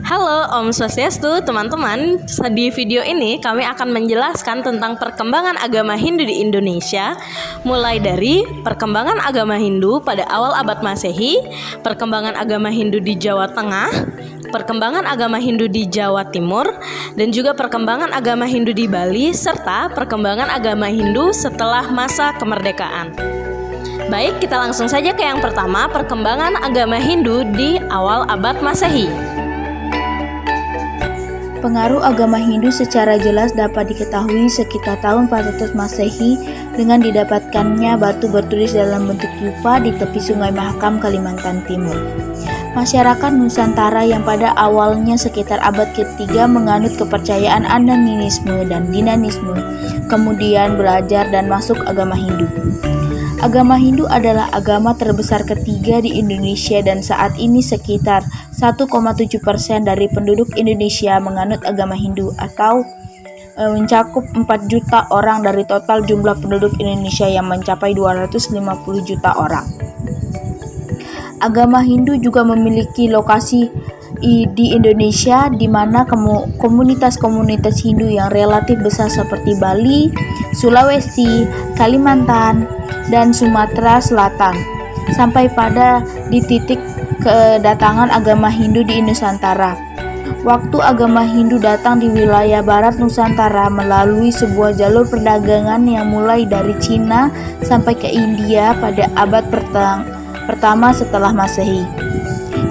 Halo Om Swastiastu teman-teman. Di video ini kami akan menjelaskan tentang perkembangan agama Hindu di Indonesia, mulai dari perkembangan agama Hindu pada awal abad Masehi, perkembangan agama Hindu di Jawa Tengah, perkembangan agama Hindu di Jawa Timur, dan juga perkembangan agama Hindu di Bali, serta perkembangan agama Hindu setelah masa kemerdekaan. Baik, kita langsung saja ke yang pertama, perkembangan agama Hindu di awal abad Masehi. Pengaruh agama Hindu secara jelas dapat diketahui sekitar tahun 400 Masehi dengan didapatkannya batu bertulis dalam bentuk yupa di tepi Sungai Mahakam, Kalimantan Timur. Masyarakat Nusantara yang pada awalnya sekitar abad ketiga menganut kepercayaan Ananimisme dan Dinanisme, kemudian belajar dan masuk agama Hindu. Agama Hindu adalah agama terbesar ketiga di Indonesia dan saat ini sekitar 1,7% dari penduduk Indonesia menganut agama Hindu atau mencakup 4 juta orang dari total jumlah penduduk Indonesia yang mencapai 250 juta orang. Agama Hindu juga memiliki lokasi di Indonesia di mana komunitas-komunitas Hindu yang relatif besar seperti Bali, Sulawesi, Kalimantan, dan Sumatera Selatan, sampai pada di titik kedatangan agama Hindu di Nusantara. Waktu agama Hindu datang di wilayah barat Nusantara melalui sebuah jalur perdagangan yang mulai dari Cina sampai ke India pada abad pertama setelah Masehi.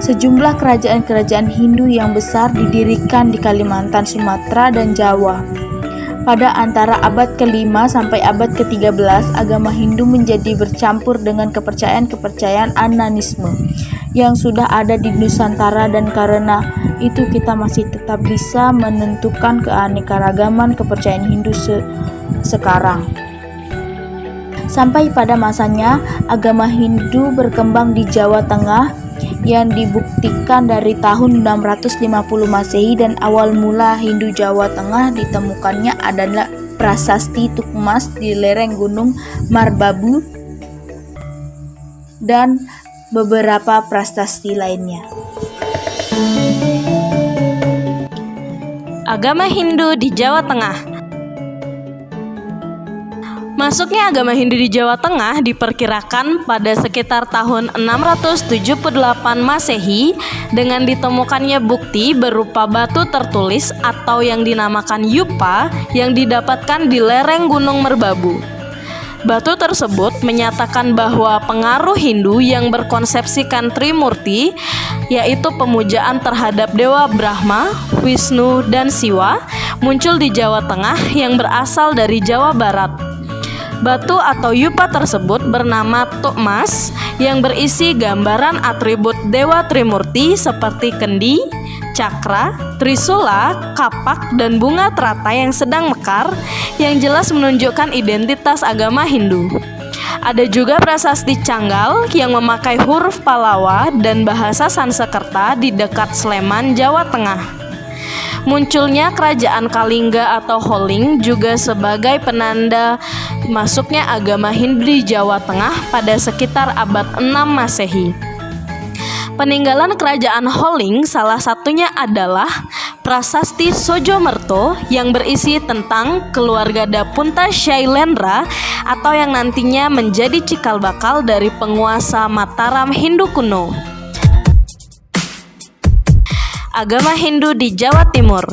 Sejumlah kerajaan-kerajaan Hindu yang besar didirikan di Kalimantan, Sumatera, dan Jawa. Pada antara abad ke-5 sampai abad ke-13, agama Hindu menjadi bercampur dengan kepercayaan-kepercayaan Ananisme yang sudah ada di Nusantara, dan karena itu kita masih tetap bisa menentukan keanekaragaman kepercayaan Hindu sekarang. Sampai pada masanya, agama Hindu berkembang di Jawa Tengah yang dibuktikan dari tahun 650 Masehi, dan awal mula Hindu Jawa Tengah ditemukannya adalah prasasti Tukmas di lereng Gunung Marbabu dan beberapa prasasti lainnya. Agama Hindu di Jawa Tengah. Masuknya agama Hindu di Jawa Tengah diperkirakan pada sekitar tahun 678 Masehi dengan ditemukannya bukti berupa batu tertulis atau yang dinamakan yupa yang didapatkan di lereng Gunung Merbabu. Batu tersebut menyatakan bahwa pengaruh Hindu yang berkonsepsikan Trimurti, yaitu pemujaan terhadap Dewa Brahma, Wisnu, dan Siwa, muncul di Jawa Tengah yang berasal dari Jawa Barat. Batu atau yupa tersebut bernama Tukmas yang berisi gambaran atribut Dewa Trimurti seperti kendi, cakra, trisula, kapak, dan bunga teratai yang sedang mekar yang jelas menunjukkan identitas agama Hindu. Ada juga prasasti Canggal yang memakai huruf Palawa dan bahasa Sansekerta di dekat Sleman, Jawa Tengah. Munculnya kerajaan Kalingga atau Holing juga sebagai penanda masuknya agama Hindu di Jawa Tengah pada sekitar abad 6 Masehi. Peninggalan kerajaan Holing salah satunya adalah prasasti Sojomerto yang berisi tentang keluarga Dapunta Shailendra atau yang nantinya menjadi cikal bakal dari penguasa Mataram Hindu kuno. Agama Hindu di Jawa Timur.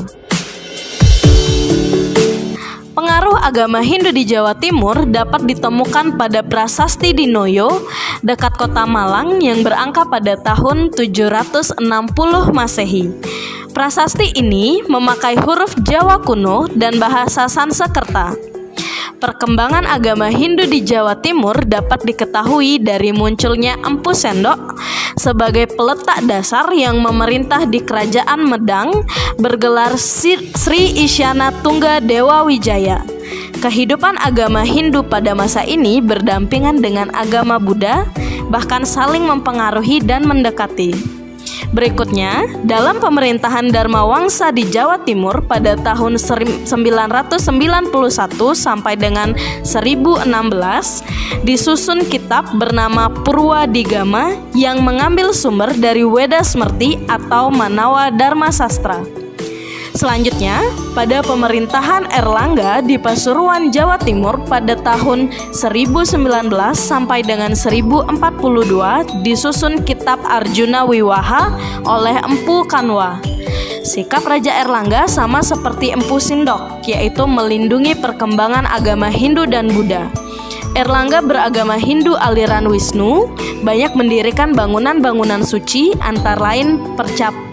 Pengaruh agama Hindu di Jawa Timur dapat ditemukan pada prasasti Dinoyo dekat kota Malang yang berangka pada tahun 760 Masehi. Prasasti ini memakai huruf Jawa kuno dan bahasa Sansekerta. Perkembangan agama Hindu di Jawa Timur dapat diketahui dari munculnya Empu Sendok sebagai peletak dasar yang memerintah di Kerajaan Medang bergelar Sri Isyana Tungga Dewa Wijaya. Kehidupan agama Hindu pada masa ini berdampingan dengan agama Buddha, bahkan saling mempengaruhi dan mendekati. Berikutnya, dalam pemerintahan Dharma Wangsa di Jawa Timur pada tahun 991 sampai dengan 1016, disusun kitab bernama Purwa Digama yang mengambil sumber dari Weda Smrti atau Manawa Dharma Sastra. Selanjutnya, pada pemerintahan Erlangga di Pasuruan, Jawa Timur pada tahun 1019 sampai dengan 1042 disusun kitab Arjuna Wiwaha oleh Empu Kanwa. Sikap Raja Erlangga sama seperti Empu Sindok, yaitu melindungi perkembangan agama Hindu dan Buddha. Erlangga beragama Hindu aliran Wisnu, banyak mendirikan bangunan-bangunan suci, antara lain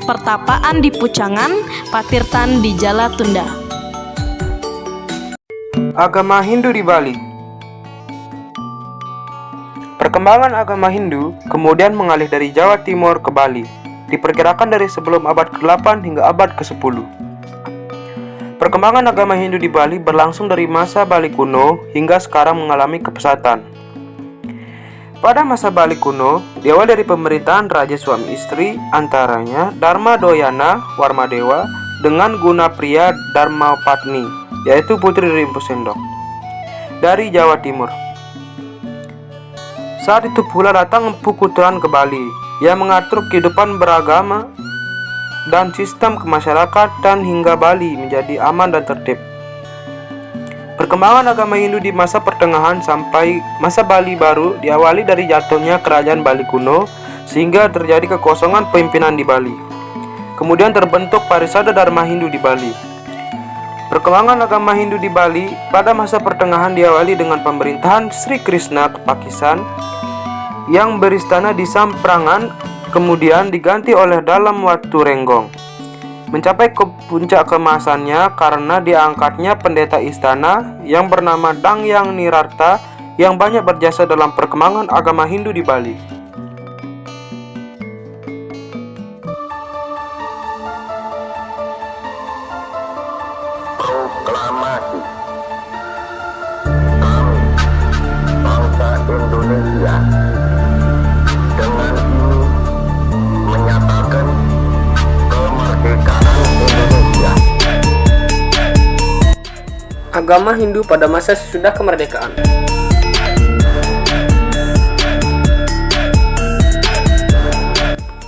pertapaan di Pucangan, Patirtan di Jalatunda. Agama Hindu di Bali. Perkembangan agama Hindu kemudian mengalih dari Jawa Timur ke Bali, diperkirakan dari sebelum abad ke-8 hingga abad ke-10. Perkembangan agama Hindu di Bali berlangsung dari masa Bali kuno hingga sekarang mengalami kepesatan. Pada masa Bali kuno, diawali dari pemerintahan raja suami istri, antaranya Dharma Doyana Warmadewa dengan Guna Priya Dharmapatni, yaitu putri dari Empu Sindok, dari Jawa Timur. Saat itu pula datang Empu Kuturan ke Bali, yang mengatur kehidupan beragama dan sistem kemasyarakatan hingga Bali menjadi aman dan tertib. Perkembangan agama Hindu di masa pertengahan sampai masa Bali baru diawali dari jatuhnya kerajaan Bali kuno sehingga terjadi kekosongan pemimpinan di Bali. Kemudian terbentuk Parisada Dharma Hindu di Bali. Perkembangan agama Hindu di Bali pada masa pertengahan diawali dengan pemerintahan Sri Krishna Kepakisan yang beristana di Samprangan, kemudian diganti oleh Dalam Watu Renggong. Mencapai ke puncak kemasannya karena diangkatnya pendeta istana yang bernama Dangyang Nirarta yang banyak berjasa dalam perkembangan agama Hindu di Bali. Proklamasi kami, bangsa Indonesia, dengan ini menyatakan kemerdekaan Indonesia. Agama Hindu pada masa sesudah kemerdekaan.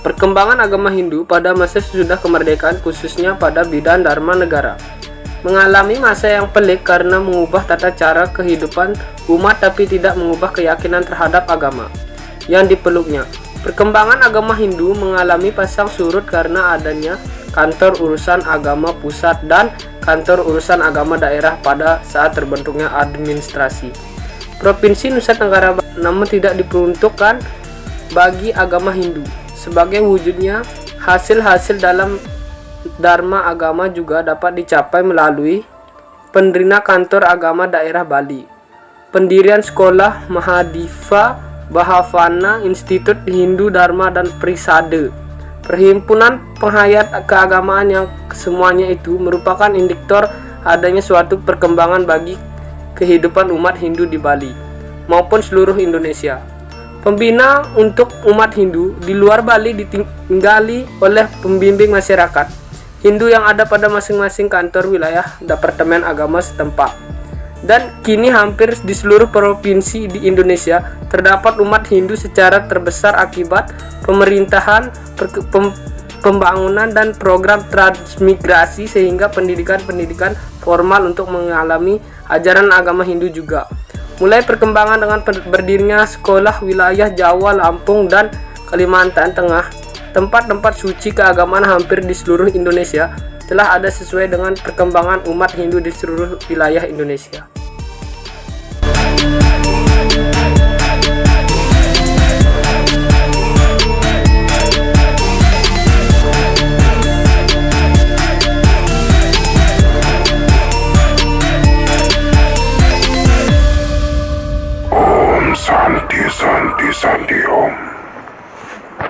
Perkembangan agama Hindu pada masa sesudah kemerdekaan, khususnya pada bidang Dharma Negara, mengalami masa yang pelik karena mengubah tata cara kehidupan umat tapi tidak mengubah keyakinan terhadap agama yang dipeluknya. Perkembangan agama Hindu mengalami pasang surut karena adanya kantor urusan agama pusat dan kantor urusan agama daerah pada saat terbentuknya administrasi Provinsi Nusa Tenggara Barat, namun tidak diperuntukkan bagi agama Hindu. Sebagai wujudnya, hasil-hasil dalam Dharma agama juga dapat dicapai melalui pendirian kantor agama daerah Bali, pendirian sekolah Mahadiva Bhavana, Institut Hindu Dharma dan Prisade, perhimpunan penghayat keagamaan yang semuanya itu merupakan indikator adanya suatu perkembangan bagi kehidupan umat Hindu di Bali maupun seluruh Indonesia. Pembina untuk umat Hindu di luar Bali ditinggali oleh pembimbing masyarakat Hindu yang ada pada masing-masing kantor wilayah Departemen Agama setempat. Dan kini hampir di seluruh provinsi di Indonesia terdapat umat Hindu secara terbesar akibat pemerintahan, pembangunan dan program transmigrasi, sehingga pendidikan formal untuk mengalami ajaran agama Hindu juga. Mulai perkembangan dengan berdirinya sekolah wilayah Jawa, Lampung, dan Kalimantan Tengah, tempat-tempat suci keagamaan hampir di seluruh Indonesia telah ada sesuai dengan perkembangan umat Hindu di seluruh wilayah Indonesia.